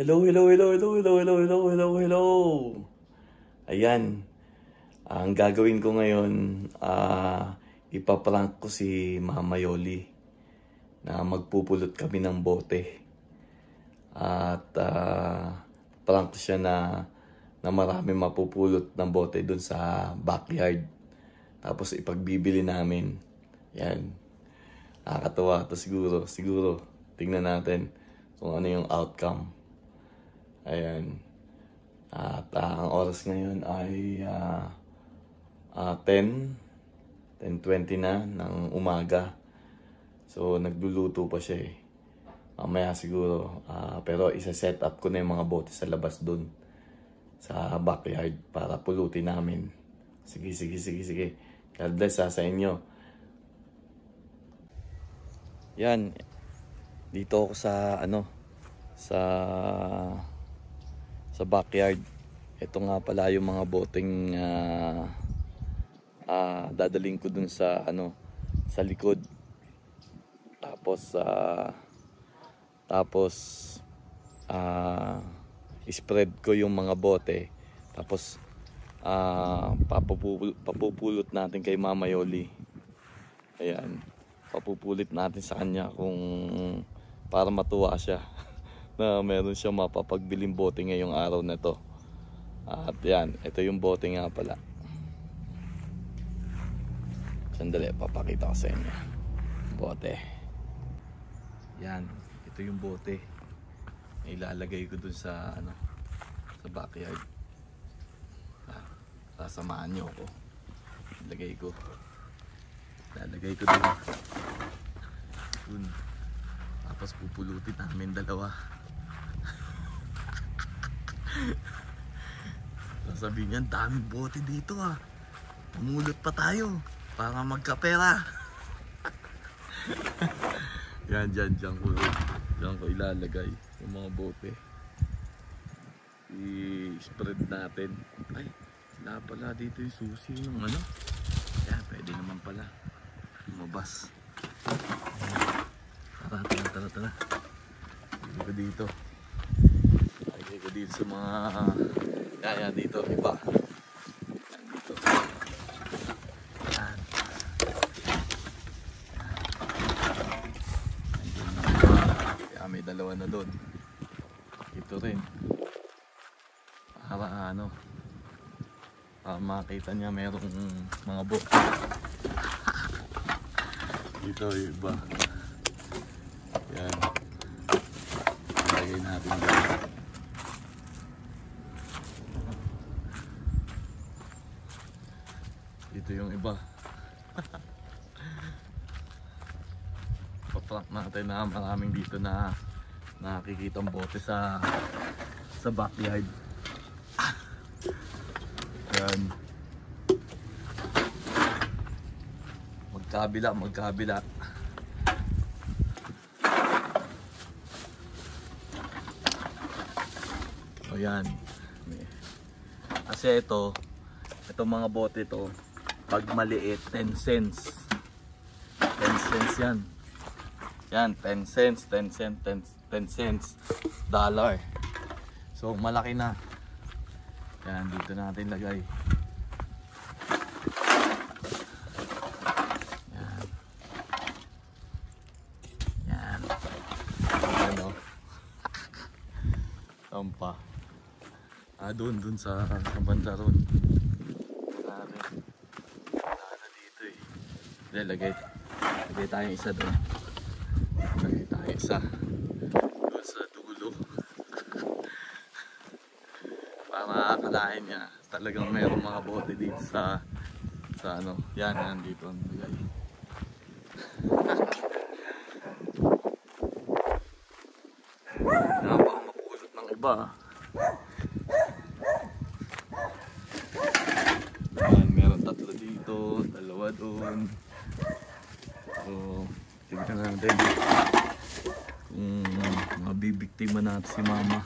Hello, hello, hello, hello, hello, hello, hello, hello, hello. Ayan, ang gagawin ko ngayon, ipaprank ko si Mama Yoli na magpupulot kami ng bote. At prank ko siya na marami mapupulot ng bote dun sa backyard. Tapos ipagbibili namin. Yan. Nakakatuwa to siguro. Tingnan natin kung ano yung outcome. Ayan. At ang oras ngayon ay 10:20 na ng umaga. So nagluluto pa siya eh. Mamaya siguro. Pero isa-set up ko na yung mga bote sa labas dun. Sa backyard para pulutin namin. Sige. God bless sa inyo. Yan. Dito ako sa sa backyard. Ito nga pala yung mga boteng dadaling ko dun sa sa likod. Tapos spread ko yung mga bote. Tapos papupulot natin kay Mama Yoli. Ayan. Papupulit natin sa kanya kung para matuwa siya na meron siya mapapagbiling bote ngayong araw na to. At yan, ito yung bote nga pala. Sandali, papakita ko sa inyo. Bote. Yan, ito yung bote. Ilalagay ko dun sa sa backyard. Sasamahan nyo ako. Lalagay ko dun. Tapos pupulutin namin dalawa. Sasabihin niyan, daming bote dito Pumulot pa tayo para magkapera. Yan, dyan ko ilalagay yung mga bote. I-spread natin. Ay, wala pala dito yung susi ng Yan, pwede naman pala lumabas. Tara. Lagay ko dito sa mga yan dito, iba. Yan dito. Yan. Kaya may dalawa na doon. Ito rin. Para makita niya merong mga bote. Dito yung iba. Yan. Lagay natin dito. Dito yung iba. Paprank natin na maraming dito na nakikitang bote sa backyard. Yan. Magkabila. O yan. Kasi itong mga bote pag maliit 10 cents. 10 cents yan. Yan, 10 cents, 10 cents, dollar. So malaki na. Yan, dito natin lagay. Tampa. Doon sa banda ron. Wala dito eh. Lagay tayo isa doon. Lagay tayo isa doon sa dulo. Para akalain niya talagang mayroong mga bote dito sa yan dito ang lagay. Napaka-mapulot ng iba. Meron 3 dito, 2 doon. So, tignan natin kung mabibiktima natin si Mama.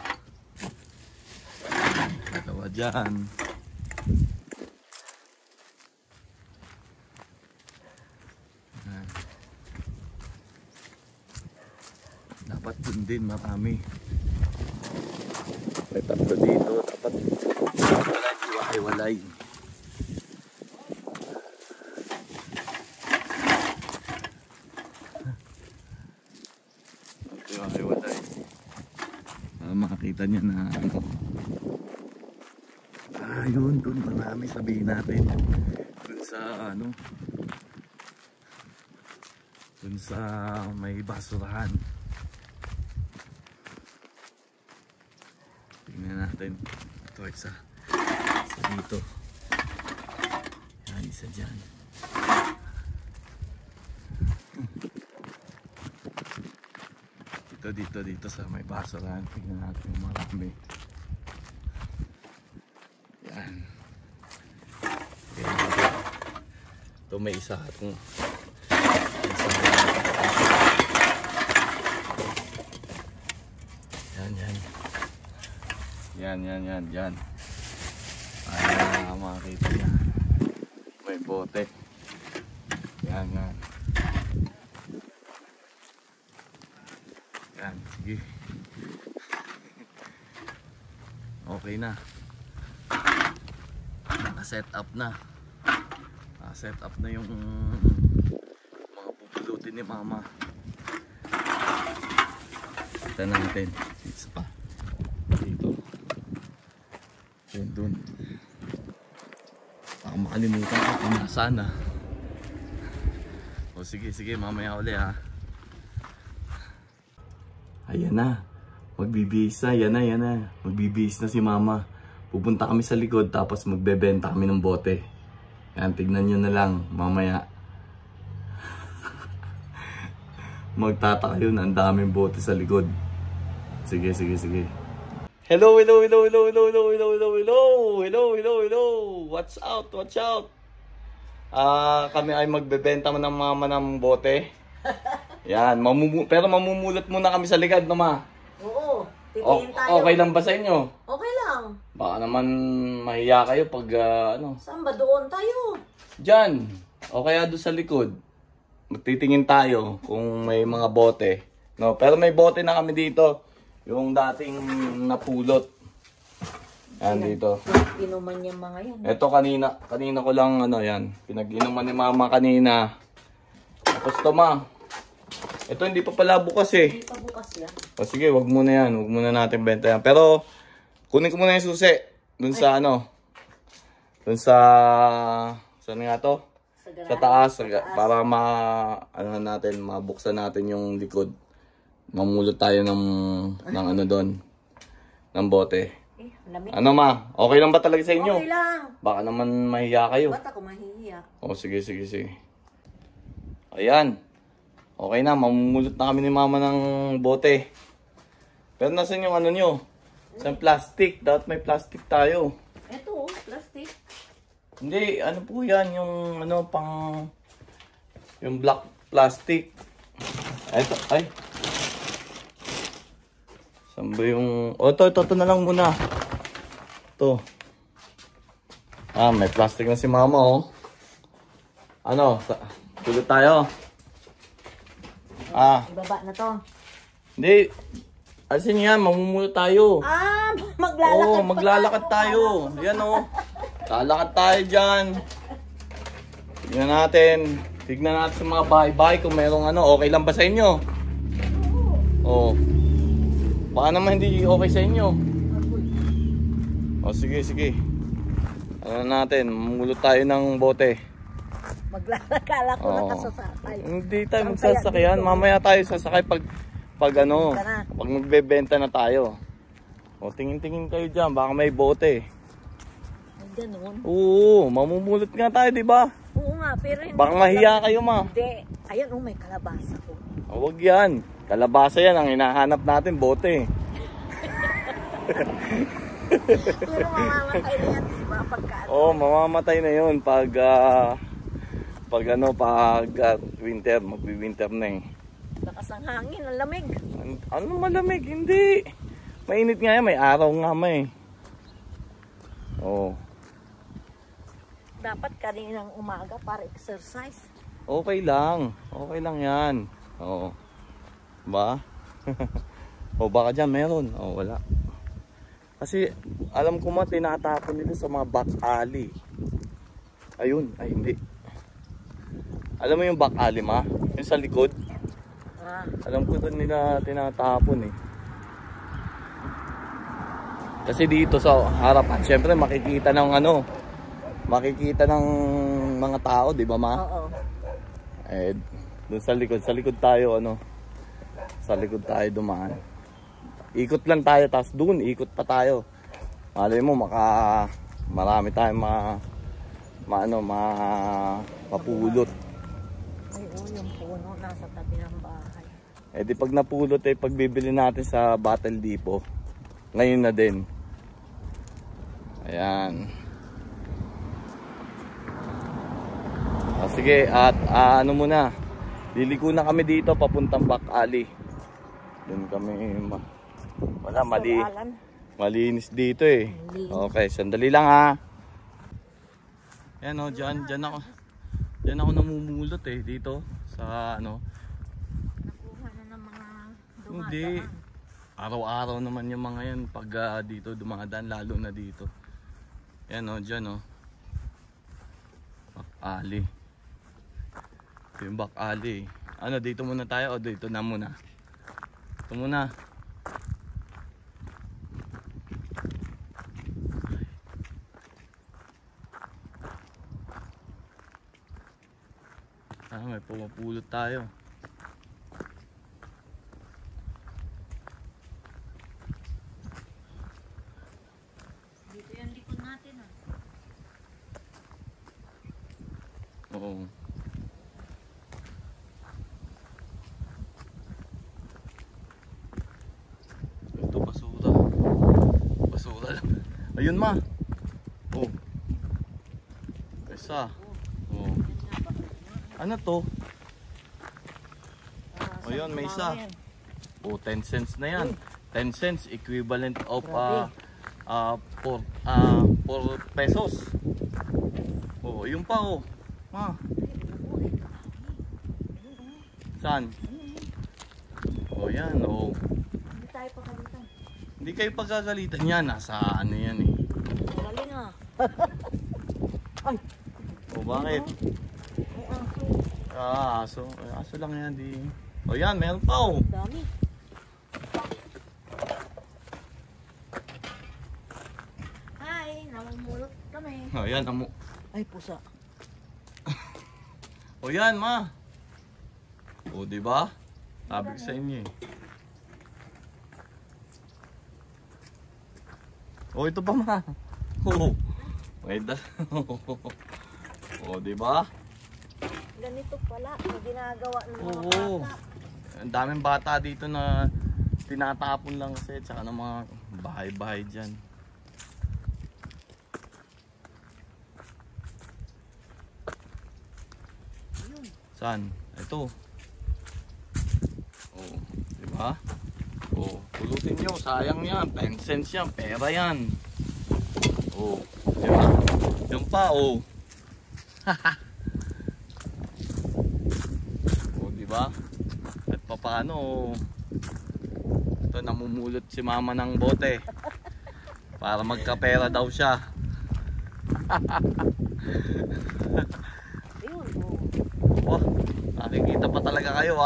2 dyan. Dapat dun din marami. May tatlo dito. Dapat wala, hiwa-hiwalay. Hiwa-hiwalay. Makakita niya na ano. Yun, dun marami, sabihin natin. Dun sa ano, dun sa may basurahan. Tingnan natin. Ito isa dito. Yan, isa dyan. Dito sa may basurahan. Tingnan natin, marami. Yan. Ito may isa akong yan. Makakita niya. May bote. Yan. Yan, sige. Okay na. Naka-set up na. Naka-set up na yung mga pupulutin ni mama. Kita natin. Isa pa. Dito. Yun dun. Baka makalimutan ko kung nasaan na. O sige, mamaya uli ha. Ayan na. Magbibihis na. Yan na. Magbibihis na si mama. Pupunta kami sa likod tapos magbebenta kami ng bote. Yan, tignan nyo na lang mamaya. Magtataka yun, ang daming bote sa likod. Sige. Hello. Watch out. Kami ay magbebenta ng mama ng bote. Yan, pero mamumulat muna kami sa likod, no ma? Oo, titingin tayo. Okay lang ba sa inyo? Okay lang. Baka naman mahiya kayo pag ano. Saan ba doon tayo? Diyan. O kaya doon sa likod. Magtitingin tayo kung may mga bote. No, pero may bote na kami dito. Yung dating napulot. Yan dito. Inuman niya mga yan. Ito kanina ko lang ano yan. Pinag-inuman ni mama kanina. Tapos to ma. Ito hindi pa pala bukas eh. Hindi pa bukas yan. O sige, wag muna yan. Wag muna natin benta yan. Pero kunin ko muna yung susi. Dun sa ano. Dun sa saan nga to? Sa taas. Para mabuksan natin yung likod. Mamulot tayo ng ano doon. Ng bote. Lamig. Ano ma? Okay lang ba talaga sa inyo? Okay lang. Baka naman mahiya kayo. Ba't ako mahihiya? O sige. Ayan. Okay na, mamumulot na kami ni mama ng bote. Pero nasan yung ano nyo? Sa plastic. Dapat may plastic tayo. Ito, plastic. Hindi, ano po yan? Yung ano pang... Yung black plastic. Ito, ay. Saan ba yung... O, ito na lang muna. Ito. May plastic na si mama, oh. Ano? Tulot tayo. Ibaba na to. Hindi. Asin yan, mamumulot tayo. Maglalakad Oo, maglalakad tayo. Yan, oh. Lalakad tayo dyan. Tignan natin sa mga bahay-bahay kung merong ano. Okay lang ba sa inyo? Oo. Baka naman hindi okay sa inyo. O sige. Ano natin, mamulot tayo ng bote. Maglalakala ko na kasasakay. Hindi tayo magsasakyan. Mamaya tayo sasakay pag magbebenta na tayo. O tingin-tingin kayo dyan, baka may bote. Ay, ganun. Oo, mamumulot nga tayo, di ba? Oo nga, pero hindi. Baka mahiya kayo, ma. Hindi. Ayan, may kalabasa ko. O, wag yan. Kalabasa yan, ang hinahanap natin, bote. Pero mamamatay na yan, di ba? Oo, mamamatay na yun pag winter, magwi-winter na eh. Lakas ang hangin, ang lamig. Ano malamig? Hindi. Mainit nga yan, may araw nga may. Oo. Dapat kaninang umaga para exercise. Okay lang yan. Oo. Ba? O baka dyan meron. O wala. Kasi alam ko tinatapon nila sa mga back alley. Ayun, ay hindi. Alam mo yung back alley yung sa likod? Alam ko doon nila tinatapon eh. Kasi dito sa harapan, syempre makikita ng makikita ng mga tao, di ba ma? Oo. Eh, doon sa likod tayo sa likod tayo dumaan. Ikot lang tayo, tapos doon ikot pa tayo. Malay mo marami tayong mapulot. Ay, yung puno nasa tabi ng bahay. Eh di pag napulot pagbibili natin sa Battle Depot. Ngayon na din. Ayan. Sige, at muna. Liliko na kami dito papuntang back alley. Doon kami malinis dito eh. Okay, sandali lang ha. Ayan dyan ako namumulot dito sa Nakuha na ng mga dumadaan. Hindi. Araw-araw naman yung mga yan pag dito dumadaan, lalo na dito. Yan dyan back alley. Ito yung back alley. Dito muna tayo o dito na muna? Ito muna. May pumapulot tayo. Dito yung likod natin Oo. Ito basura. Basura lang. Ayun ma. Oh. Isa. Oh. Ano to? Ayun, may isa. Oh, 10 cents na yan. 10 cents equivalent of 4 pesos. Oh, yun pa Ma. Saan? Oh, yan Hindi tayo pagalitan. Hindi kayo pagagalitan yan. Nasa yan eh. Galing Ay. Oh, bakit? Aso. Aso lang yan Oh, yan, meron pa Dami. Hi, namumulot kami. Oh, yan, Ay, pusa. Oh, yan, ma. Oh, di ba? Sabi ko sa inyo eh. Oh, ito pa ma. Oh. Wait. Oh, di ba? Ganito pala, ang ginagawa ng mga Oo. bata. Ang daming bata dito na tinatapon lang kasi tsaka ng mga bahay-bahay dyan. Saan? Ito. Oh, di ba? Oh, pulutin nyo, sayang yan. 10 cents yan, pera yan. Oh, di ba? Yung pa, oh. Oh, di ba? At papaano, ito namumulot si mama ng bote para magkapera daw siya. Ayun, Oh, nakikita pa talaga kayo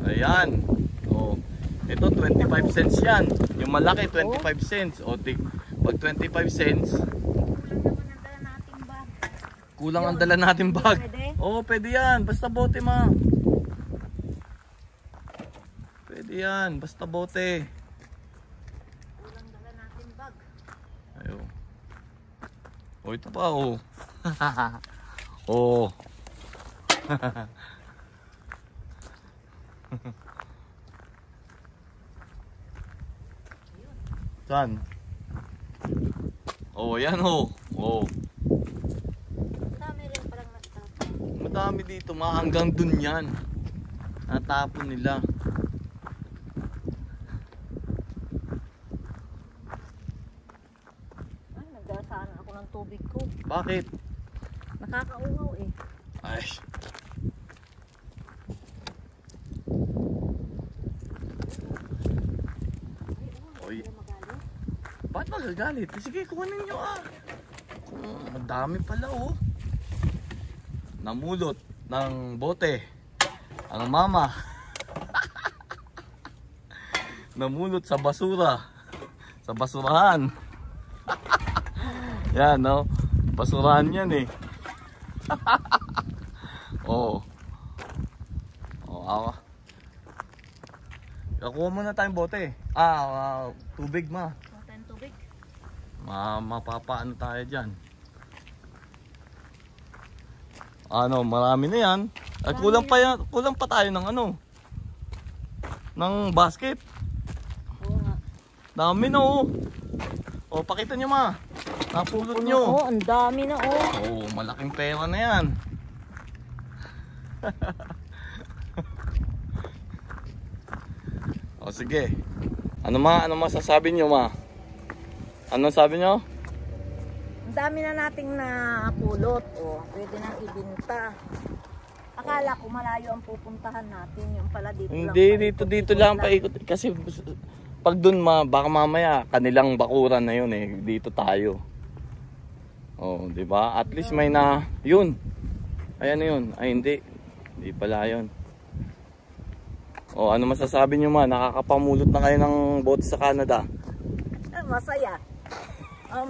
Ayan. Oh, ito 25 cents yan. Yung malaki 25 cents. O pag 25 cents, kulang ang dala nating bag. Pwede? Oo, pwede yan. Basta bote ma. Pwede yan. Basta bote. Kulang dala natin bag. Ayo. Oh, ito pa Oh. Saan? Oh, yan Oh. Dami rin palang nagtatapon. Madami dito, hanggang dun yan. Natapon nila. Ay, nagdasaan ako ng tubig ko. Bakit? Nakakauhaw Ay. Oy. Ba't magagalit? Sige, kuhanin nyo madami pala Namulot ng bote ang mama. Namulot sa basura. Sa basurahan. Yan, no? Basurahan yan eh. Awa. Kuha muna tayong bote. Tubig ma. Tubig. Mapapaano tayo dyan. Marami na yan. At kulang pa tayo ng ng basket. Oo nga. Dami na pakita nyo ma. Napulot nyo. Ang dami na Malaking pera na yan. Sige. Ano masasabi nyo ma? Ano sabi nyo? Ang dami na nating napulot. Pwede nang ibinta. Akala ko malayo ang pupuntahan natin. Yung pala dito Hindi, lang. dito lang paikot. Kasi pag dun baka mamaya kanilang bakuran na yun eh. Dito tayo. Di ba? At least may yun. Ayan na yun. Ay hindi. Hindi pala yun. Ano masasabi nyo ma? Nakakapamulot na kayo ng bote sa Canada. Masaya.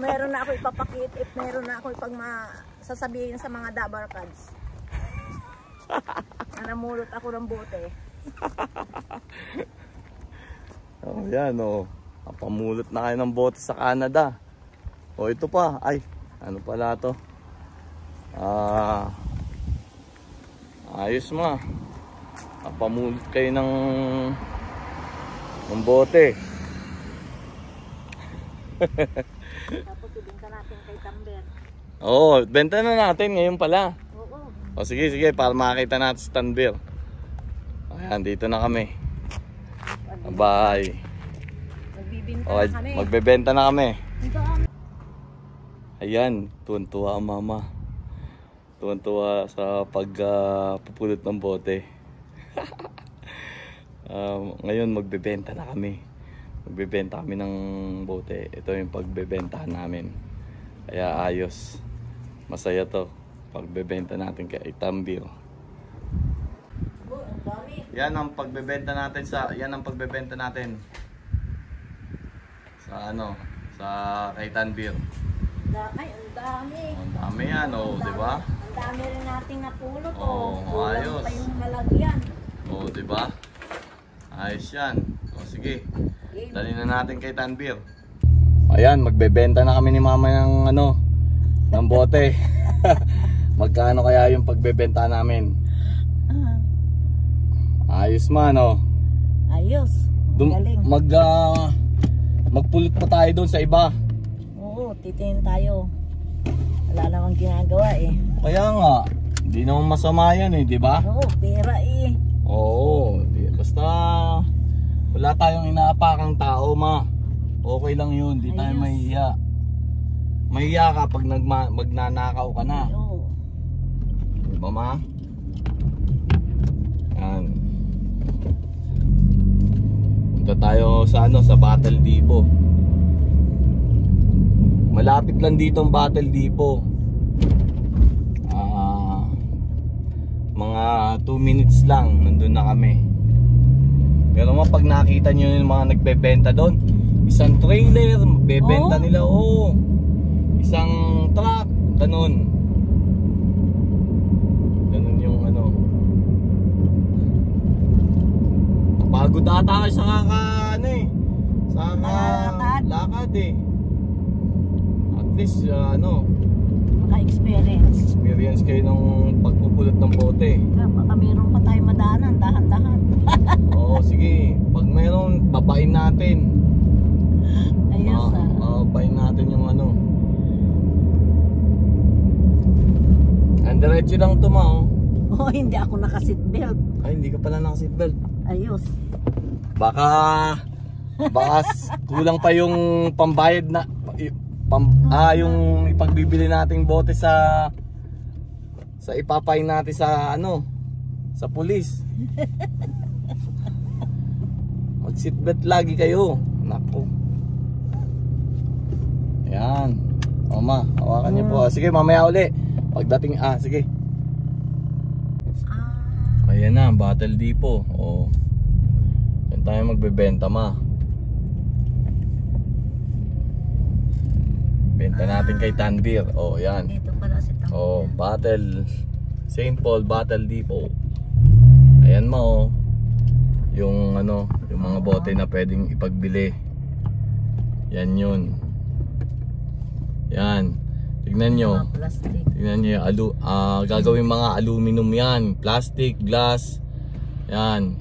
Meron na ako ipapakita. Meron na ako sasabihin sa mga dabarkads. Namulot ako ng bote. Yan Napamulot na kayo ng bote sa Canada. Ito pa. Ay, ano pala to? Ayos ma. Napamulot kayo ng bote. Tapos ibenta natin kay Tamber. Benta na natin ngayon pala. Oo. Sige, para makita natin si Tanbir. Ayan, dito na kami. Bye. Magbibenta na kami. Magbebenta na kami. Ayan, tuwan-tuwa ang mama. Tuwan-tuwa sa pagpupulot ng bote. Ngayon magbebenta na kami. Magbebenta kami ng bote. Ito yung pagbebentahan namin. Kaya ayos. Masaya to. Pagbebenta natin kay Tambir. Yan ang pagbebenta natin sa sa kay Tanbir. Ay, ang dami. Ang dami yan, di ba? Ang dami rin nating napulot. Ayos. Pa yung malagyan. Di ba? Ayos yan. Sige. Dali na natin kay Tanbir. Ayan, magbebenta na kami ni mama ng ng bote. Magkano kaya yung pagbebenta namin? Ayos man, Ayos. Galing. Magpulot pa tayo doon sa iba. Oo, titingin tayo. Wala namang ginagawa eh. Kaya nga, hindi naman masama yan eh, di ba? Oo, pera eh. Oo, basta wala tayong inaapakang tao ma. Okay lang yun, di tayo mahihiya. Mahihiya ka pag magnanakaw ka na. Oo. Di ba ma? Yan. Punta tayo sa sa Battle Depot. Malapit lang dito ang Battle Depot. Mga 2 minutes lang nandun na kami. Pero pag nakita nyo yung mga nagbebenta doon, isang trailer bebenta nila, isang truck, ganun yung napagod ata kayo sa lakad eh. At least experience kayo ng pagpupulot ng bote. Baka mayroon pa tayo madaanan, dahan-dahan. Sige, pag mayroon, babain natin. Ayos babain natin yung ang diretso lang to ma. Hindi ako naka-seatbelt. Ay, hindi ka pala naka-seatbelt. Ayos. Baka kulang pa yung pambayad na yung ipagbibili nating bote sa ipapain natin sa sa pulis. Mag seatbelt lagi kayo. Nako. Yan. O ma, hawakan niyo po. Sige, mamaya uli. Pagdating, sige. Ayan na, Battle Depot. O. Yan tayo magbebenta ma. Benta natin kay Tanbir. O, yan. Ito pala si Tanbir. O, St. Paul Battle Depot. Ayan ma o. Yung ano, yung mga bote na pwedeng ipagbili. Yan yun. Yan. Tignan nyo. Tignan nyo yung gagawin mga aluminum yan. Plastic, glass. Yan.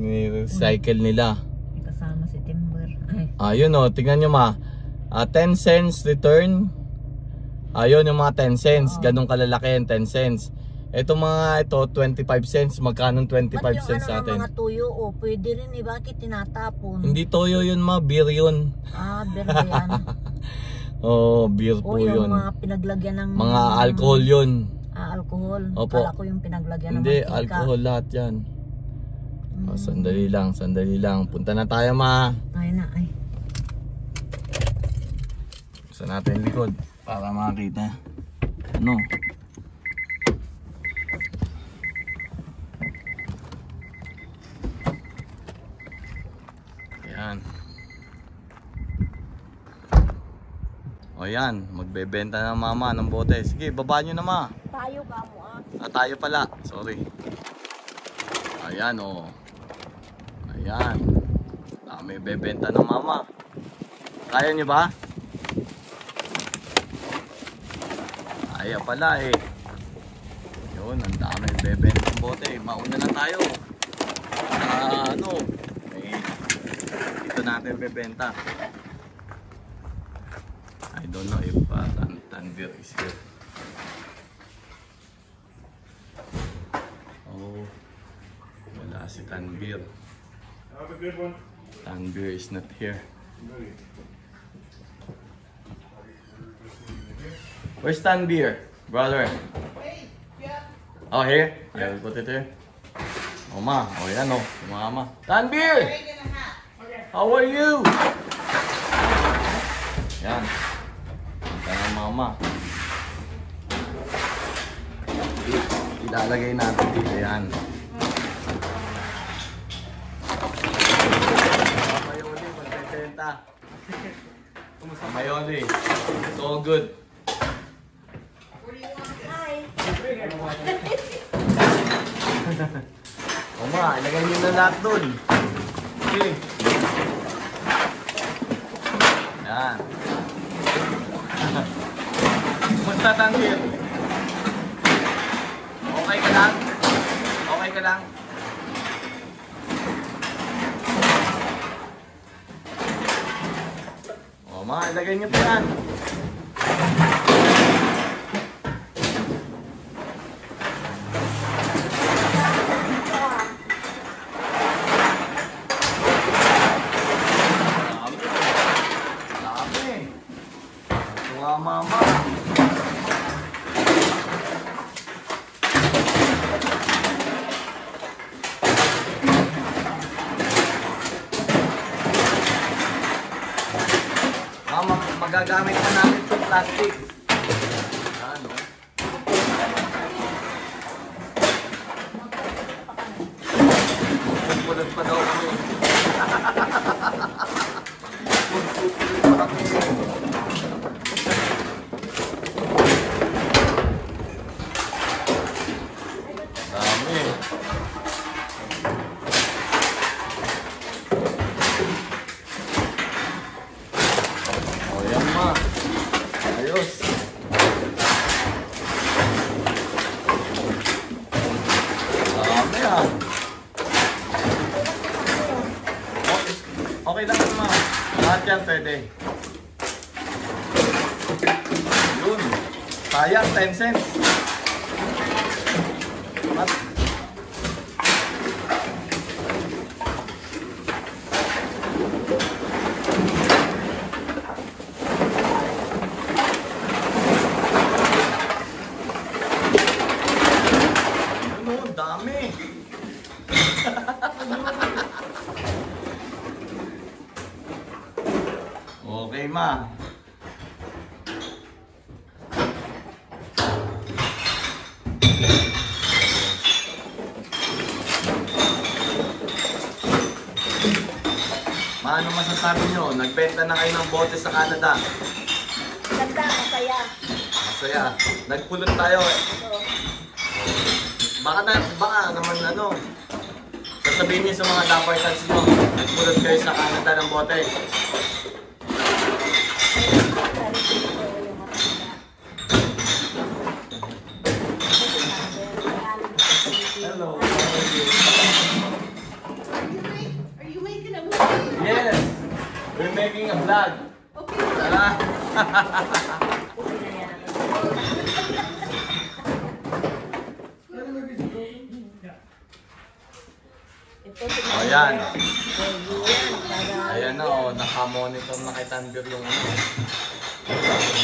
Recycle nila. May kasama si timber. Yun o. Tignan nyo ma. 10 cents return. Ayun yung mga 10 cents. Ganun kalalaki yung 10 cents. Ito mga ito 25 cents. Magkano 25 cents sa atin? Mga tuyo pwede rin bakit tinatapon? Hindi toyo yun ma, beer yun. Beer yan. Beer po yun. Yung mga pinaglagyan ng mga alcohol yun. Alcohol. Opo. Kala ko yung pinaglagyan Hindi, ng mantika. alcohol lahat yan. Sandali lang. Punta na tayo ma. Ayun na, ay. Sa natin likod para makita. Ano? Ayan. O yan, magbebenta na mama ng bote. Sige, baba nyo na ma. Tayo ka mo Tayo pala, sorry. Ayan o. Ayan. Dami bebenta ng mama. Kaya nyo ba? Kaya pala eh. Yun, ang dami bebenta ng bote. Mauna na tayo. Dito natin bebenta. I don't know if Tanbir is here. Oh, wala si Tanbir. Have a good one. Tanbir is not here. Where's Tanbir, brother? Oh, here? I will put it here. Oh ma, yan mama. Tanbir! How are you? Yan. Mama. Ilalagay natin dito yan. Mayoli, magbebenta. Mayoli, it's all good. Hi. Ma, ilagay nyo na lahat dun. Okay. Yan. Kumusta Tanbir? Okay ka lang? Okay ka lang? Ma, ilagay nyo pa yan. Mama. Magagamit na natin itong plastic. Ano? Pulot pa daw kami. Dami. O yan ma. Ayos. Dami ah. Okay lang ma. Lahat yan pwede. Yun. Sayang 10 cents. Dami. Okay ma. Ano masasabi nyo? Nagbenta na kayo ng bote sa Canada. Ganda, masaya. Masaya. Nagpulot tayo eh. Oo. Baka naman ano. Sasabihin niyo sa mga dapper cats nyo, nagpulot kayo sa Canada ng bote. Hello. Are you making a movie? Yes. We're making a vlog. Okay. O yan. Ayan na o, naka-monitor na kay Tanvir yung ano.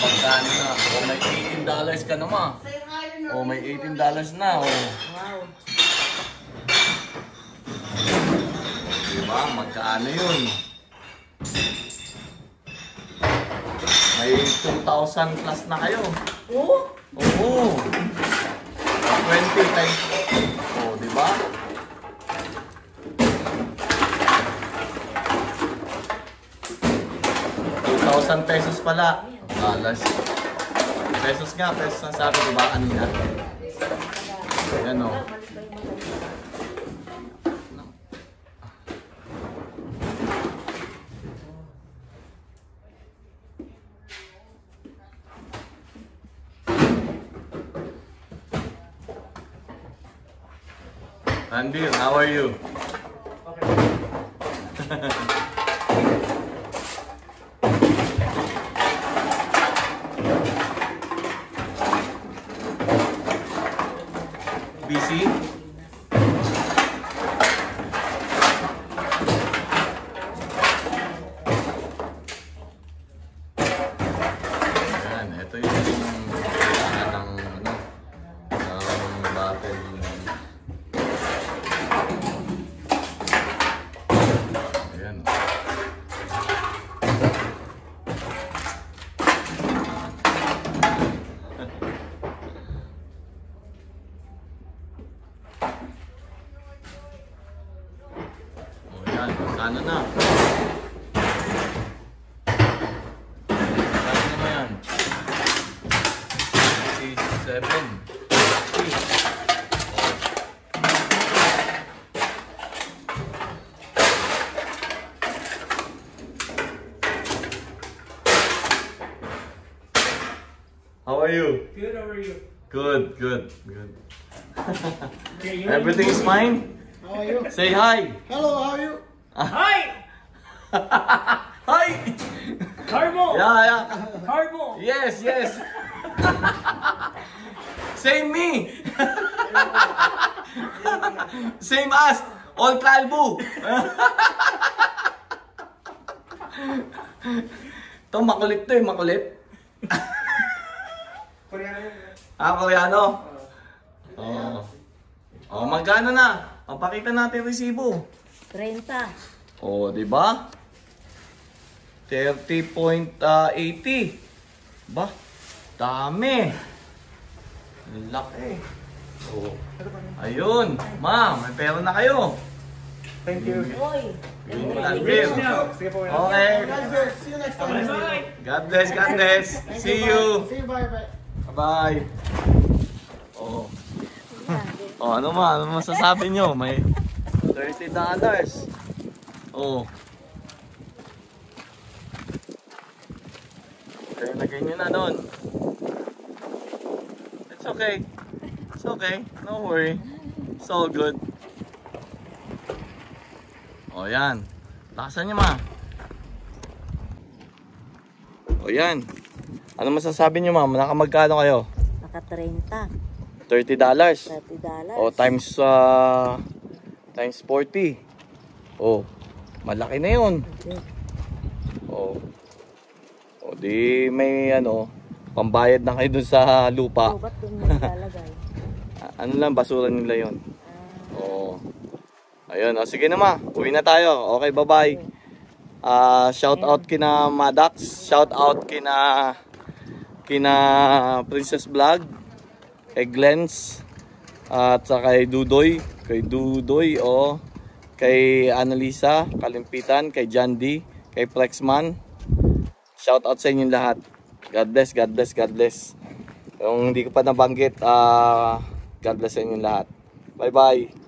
Magkano na. O may $18 ka naman. Say hi to O may $18 na o. Wow. Diba? Magkaano yun? May 2,000 plus na kayo. Oo? Oo. 20 times. O, diba? $2,000 pala. Dollars. Pesos nga, pesos ang sabi, diba? Ano nga? Ayan o. Ranbir, how are you? Busy? Ayan, ito yung kailangan ng ano, ng battle. Ayan. O yan, sana na. Sana naman yan. 57. How are you? Good, how are you? Good, good, good. Okay, you Everything is fine? How are you? Say hi! Hello, how are you? Hi! Hi! Carbo! Yeah. Carbo! Yes, yes. Same me. Same us. All kalbo. Ito makulit to eh, makulit. Koreano? Oo. Oh, magkano na? Papakita natin resibo. 30. Oh, di ba? 30.80. Ba? Dami. Ang laki. Oh. Ayun. Ma'am, may pera na kayo. Thank you. Uy. Yung Tanvir. Okay. Guys, good. See you next time. Bye-bye! God bless, God bless. See you. See you, bye, bye. Bye. Oh. Oh, ano masasabi nyo? May $30. Oh. Kaya lagay nyo na doon. It's okay. It's okay. No worry. It's all good. O yan. Lakasan nyo ma. O yan. Ano masasabi nyo ma'am? Nakamagkano kayo? Naka 30. $30. $30. O times 40. O malaki na yun. Okay. O di may ano, pambayad na kayo dun sa lupa. So, ba't doon mo nilalagay? Ano lang, basura nila yun. Oo. Ayun, o sige na ma, uwi na tayo. Okay, bye-bye. Shout out kina Madax, shout out kina Princess Vlog, kay Glens, at sa kay Dudoy, kay Annalisa Kalimpitan, kay John D, kay Flexman. Shout out sa inyong lahat. God bless, God bless, God bless. Kung hindi ko pa nabanggit, God bless sa inyong lahat. Bye bye.